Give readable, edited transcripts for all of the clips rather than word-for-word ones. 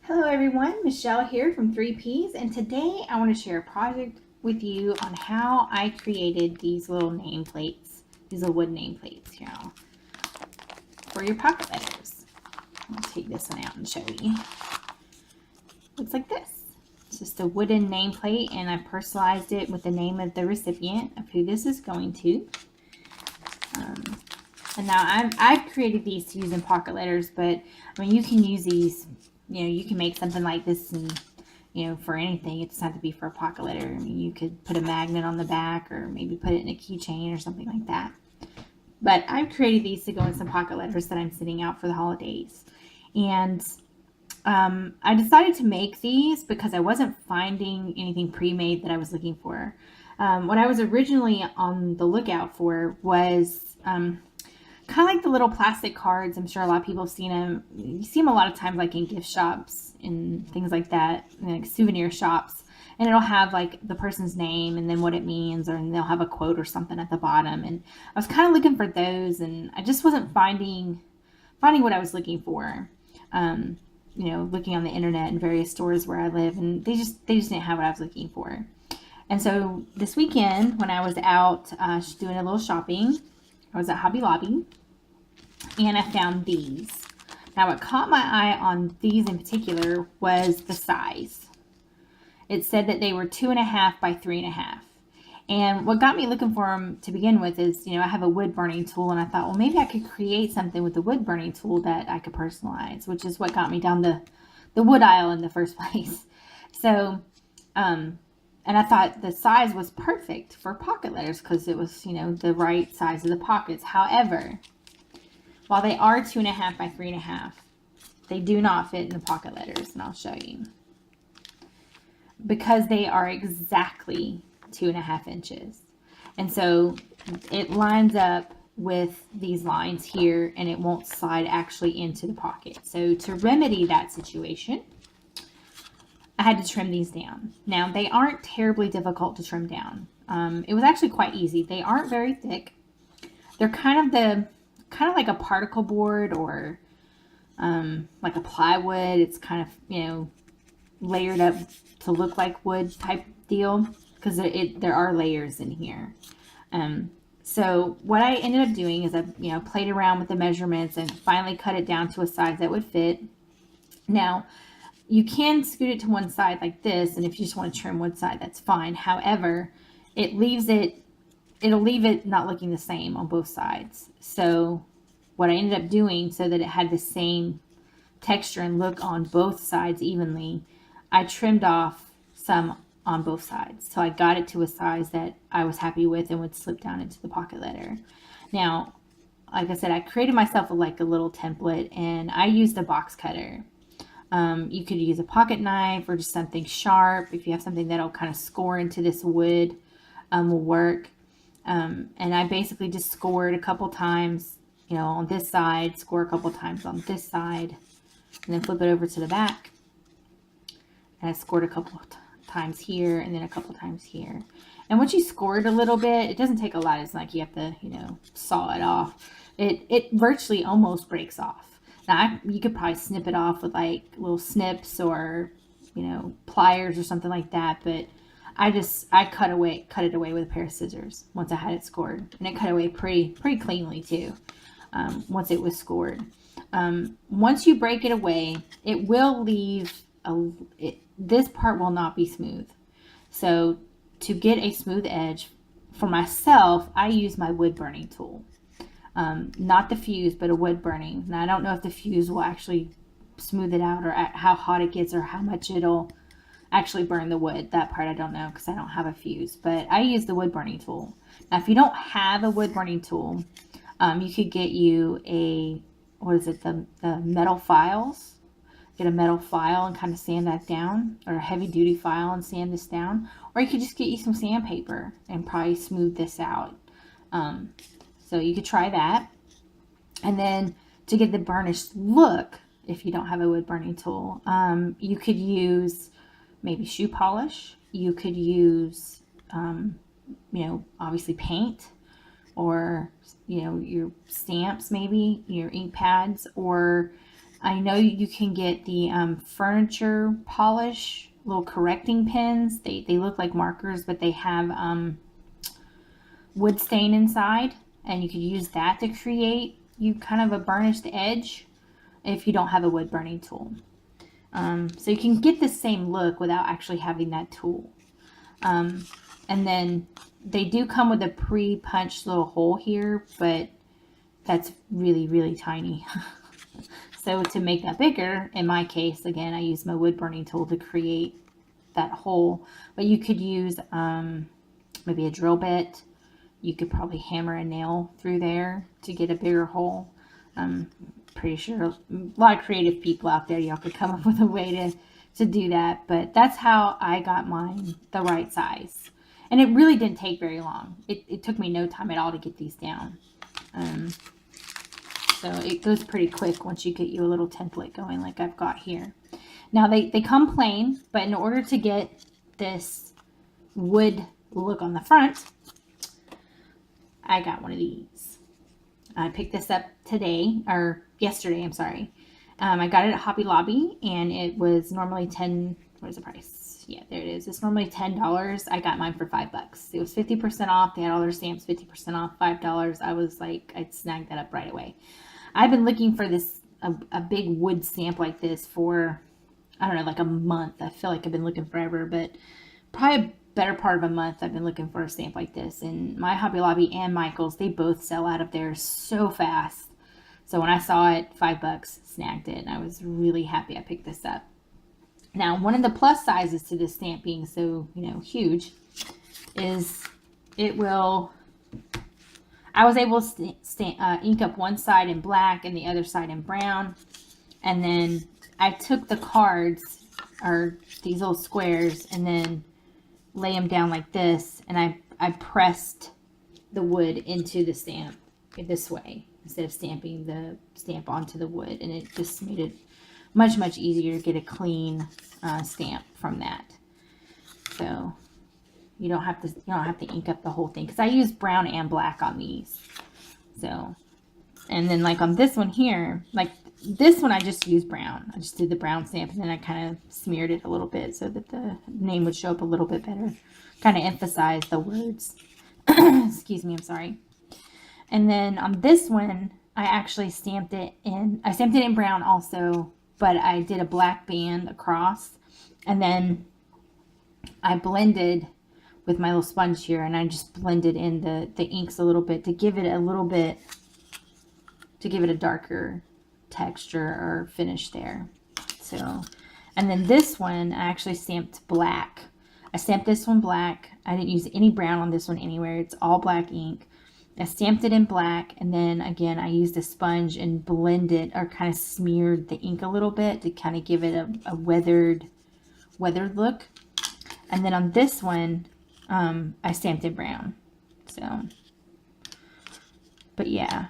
Hello everyone, Michelle here from 3Ps, and today I want to share a project with you on how I created these little nameplates, these little wood nameplates, for your pocket letters. I'll take this one out and show you. Looks like this. It's just a wooden nameplate, and I personalized it with the name of the recipient of who this is going to. And now I've created these to use in pocket letters, but I mean, you can use these, you can make something like this and, for anything. It doesn't have to be for a pocket letter. I mean, you could put a magnet on the back or maybe put it in a keychain or something like that. But I've created these to go in some pocket letters that I'm sending out for the holidays. And I decided to make these because I wasn't finding anything pre-made that I was looking for. What I was originally on the lookout for was kind of like the little plastic cards. I'm sure a lot of people have seen them. You see them a lot of times like in gift shops and things like that, like souvenir shops. And it'll have like the person's name and then what it means, or they'll have a quote or something at the bottom. And I was kind of looking for those, and I just wasn't finding what I was looking for. Looking on the internet and various stores where I live, and they just didn't have what I was looking for. And so this weekend, when I was out doing a little shopping, I was at Hobby Lobby, and I found these. Now, what caught my eye on these in particular was the size. It said that they were 2.5 by 3.5. And what got me looking for them to begin with is, I have a wood burning tool, and I thought, well, maybe I could create something with the wood burning tool that I could personalize, which is what got me down the wood aisle in the first place. So, and I thought the size was perfect for pocket letters because it was, the right size of the pockets. However, while they are 2.5 by 3.5, they do not fit in the pocket letters, and I'll show you. Because they are exactly 2.5 inches. And so it lines up with these lines here, and it won't slide actually into the pocket. So to remedy that situation, I had to trim these down. Now, they aren't terribly difficult to trim down. It was actually quite easy. They aren't very thick. They're kind of like a particle board, or like a plywood. It's kind of, layered up to look like wood type deal, because there are layers in here. So what I ended up doing is I played around with the measurements and finally cut it down to a size that would fit. Now, you can scoot it to one side like this, and if you just want to trim one side, that's fine. However, it'll leave it not looking the same on both sides. So what I ended up doing, so that it had the same texture and look on both sides evenly, I trimmed off some on both sides. So I got it to a size that I was happy with and would slip down into the pocket letter. Now, like I said, I created myself a little template, and I used a box cutter. You could use a pocket knife or just something sharp. If you have something that'll kind of score into this wood, will work. And I basically just scored a couple times, on this side, score a couple times on this side, and then flip it over to the back. And I scored a couple of times here, and then a couple times here. And once you score it a little bit, it doesn't take a lot. It's not like you have to, saw it off. It virtually almost breaks off. Now, you could probably snip it off with like little snips or, pliers or something like that. But I cut it away with a pair of scissors once I had it scored, and it cut away pretty cleanly too. Once it was scored. Once you break it away, it will leave this part will not be smooth. So to get a smooth edge for myself, I use my wood burning tool. Not the fuse, but a wood burning. Now, I don't know if the fuse will actually smooth it out, or how hot it gets, or how much it'll actually burn the wood. That part I don't know, because I don't have a fuse, but I use the wood burning tool. Now, if you don't have a wood burning tool, you could get you the metal files. Get a metal file and kind of sand that down, or a heavy duty file and sand this down, or you could just get you some sandpaper and probably smooth this out. So you could try that. And then to get the burnished look, if you don't have a wood burning tool, you could use maybe shoe polish. You could use, obviously paint, or, your stamps, maybe your ink pads, or I know you can get the furniture polish little correcting pens. They look like markers, but they have wood stain inside, and you could use that to create you kind of a burnished edge if you don't have a wood burning tool. So you can get the same look without actually having that tool. And then they do come with a pre-punched little hole here, but that's really, really tiny. So to make that bigger, in my case, again, I use my wood burning tool to create that hole. But you could use maybe a drill bit. You could probably hammer a nail through there to get a bigger hole. I'm pretty sure a lot of creative people out there, y'all could come up with a way to do that. But that's how I got mine the right size. And it really didn't take very long. It took me no time at all to get these down. So it goes pretty quick once you get you a little template going like I've got here. Now they come plain, but in order to get this wood look on the front, I got one of these. I picked this up yesterday, I'm sorry. I got it at Hobby Lobby, and it was normally what is the price? Yeah, there it is. It's normally $10. I got mine for $5. It was 50% off. They had all their stamps 50% off, $5. I was like, I'd snagged that up right away. I've been looking for a big wood stamp like this for, I don't know, like a month. I feel like I've been looking forever, but probably a better part of a month I've been looking for a stamp like this. And my Hobby Lobby and Michael's, they both sell out of there so fast. So when I saw it, $5, snagged it, and I was really happy I picked this up. Now, one of the plus sizes to this stamp being so, huge is I was able to ink up one side in black and the other side in brown. And then I took the cards, or these little squares, and then lay them down like this. And I pressed the wood into the stamp this way instead of stamping the stamp onto the wood. And it just made it much, much easier to get a clean stamp from that. So you don't have to ink up the whole thing, because I use brown and black on these. So, and then like on this one here, like this one I just used brown. I just did the brown stamp, and then I kind of smeared it a little bit so that the name would show up a little bit better. Kind of emphasize the words. Excuse me, I'm sorry. And then on this one, I actually stamped it in brown also, but I did a black band across, and then I blended with my little sponge here, and I just blended in the inks a little bit to give it a darker texture or finish there. So, and then this one I actually stamped black. I stamped this one black. I didn't use any brown on this one anywhere. It's all black ink. I stamped it in black, and then again I used a sponge and blended, or kind of smeared the ink a little bit to kind of give it a weathered look. And then on this one, I stamped it brown. So, but yeah,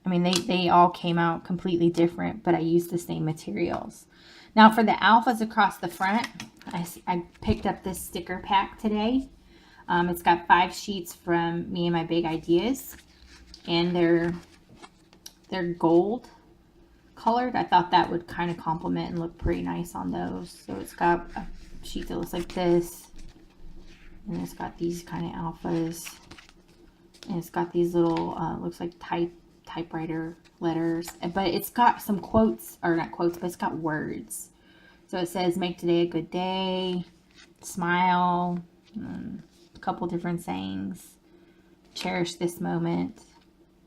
I mean, they all came out completely different, but I used the same materials. Now for the alphas across the front, I picked up this sticker pack today. It's got 5 sheets from Me and My Big Ideas, and they're gold colored. I thought that would kind of complement and look pretty nice on those. So it's got a sheet that looks like this, and it's got these kind of alphas, and it's got these little looks like typewriter letters, but it's got some quotes, or not quotes, but it's got words. So it says, make today a good day, smile, a couple different sayings, cherish this moment,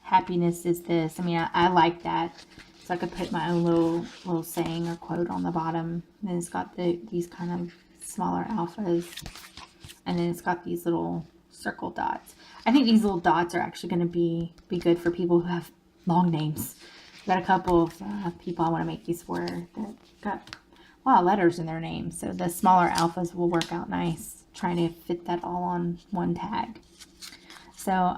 happiness is this. I mean, I like that. So I could put my own little saying or quote on the bottom. And then it's got these kind of smaller alphas, and then it's got these little circle dots. I think these little dots are actually going to be good for people who have long names. I've got a couple of people I want to make these for that got a lot of letters in their names, so the smaller alphas will work out nice, trying to fit that all on one tag. So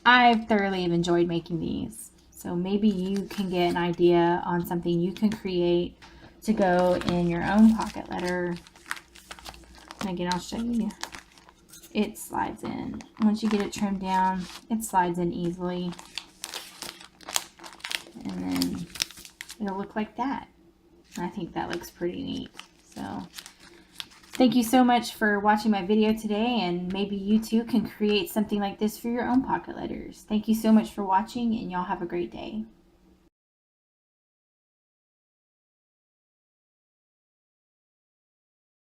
I've thoroughly enjoyed making these. So maybe you can get an idea on something you can create to go in your own pocket letter. And again, I'll show you. It slides in. Once you get it trimmed down, it slides in easily. And then it'll look like that. I think that looks pretty neat. So thank you so much for watching my video today, and maybe you too can create something like this for your own pocket letters. Thank you so much for watching, and y'all have a great day.